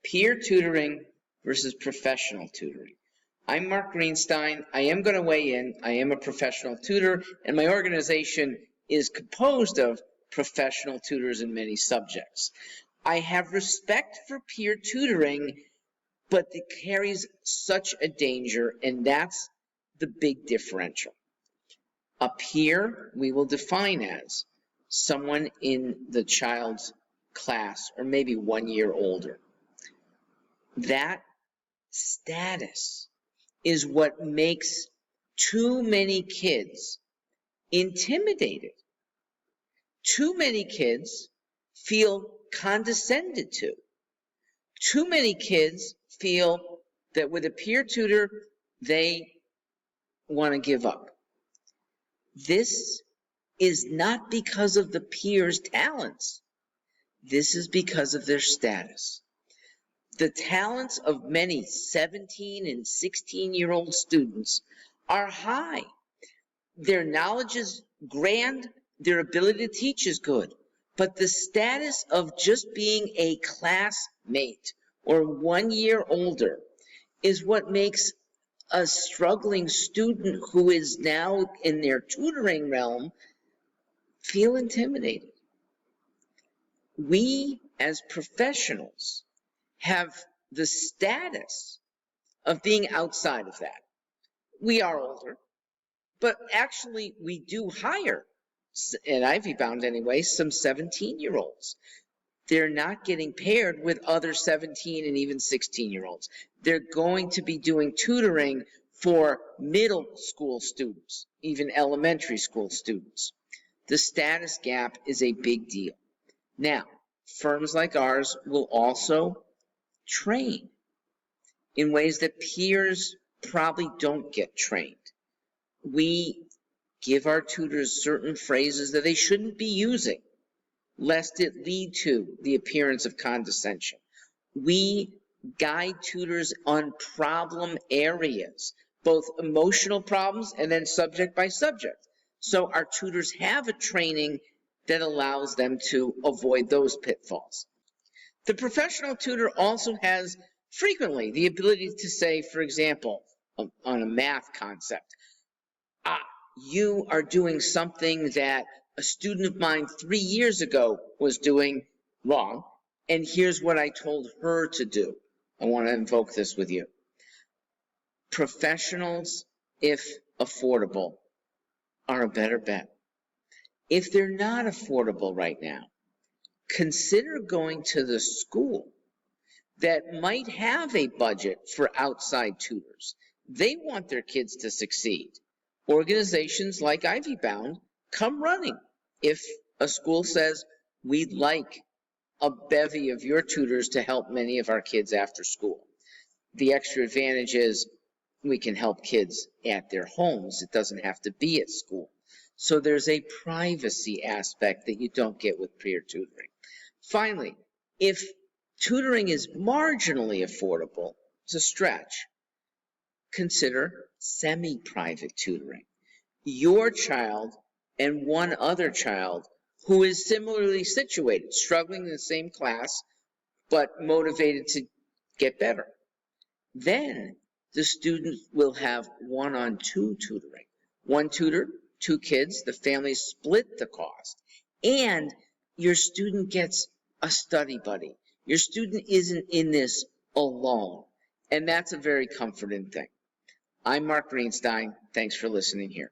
peer tutoring versus professional tutoring. I'm Mark Greenstein. I am going to weigh in. I am a professional tutor, and my organization is composed of professional tutors in many subjects. I have respect for peer tutoring, but it carries such a danger, and that's the big differential. A peer we will define as someone in the child's class or maybe 1 year older. That status is what makes too many kids intimidated. Too many kids feel condescended to. Too many kids feel that with a peer tutor, they want to give up. This is not because of the peer's talents. This is because of their status. The talents of many 17 and 16-year-old students are high. Their knowledge is grand, their ability to teach is good, but the status of just being a classmate or 1 year older is what makes a struggling student who is now in their tutoring realm feel intimidated. We as professionals have the status of being outside of that. We are older, but actually we do hire, at Ivy Bound anyway, some 17-year-olds. They're not getting paired with other 17 and even 16-year-olds. They're going to be doing tutoring for middle school students, even elementary school students. The status gap is a big deal. Now, firms like ours will also train in ways that peers probably don't get trained. We give our tutors certain phrases that they shouldn't be using, lest it lead to the appearance of condescension. We guide tutors on problem areas, both emotional problems and then subject by subject. So our tutors have a training that allows them to avoid those pitfalls. The professional tutor also has frequently the ability to say, for example, on a math concept, you are doing something that a student of mine 3 years ago was doing wrong, and here's what I told her to do. I want to invoke this with you. Professionals, if affordable, are a better bet. If they're not affordable right now, consider going to the school that might have a budget for outside tutors. They want their kids to succeed. Organizations like Ivy Bound come running. If a school says, we'd like a bevy of your tutors to help many of our kids after school. The extra advantage is we can help kids at their homes. It doesn't have to be at school. So there's a privacy aspect that you don't get with peer tutoring. Finally, if tutoring is marginally affordable, it's a stretch, consider semi-private tutoring. Your child and one other child who is similarly situated, struggling in the same class, but motivated to get better. Then the student will have one-on-two tutoring. One tutor, 2 kids, the family split the cost, and your student gets a study buddy. Your student isn't in this alone, and that's a very comforting thing. I'm Mark Greenstein. Thanks for listening here.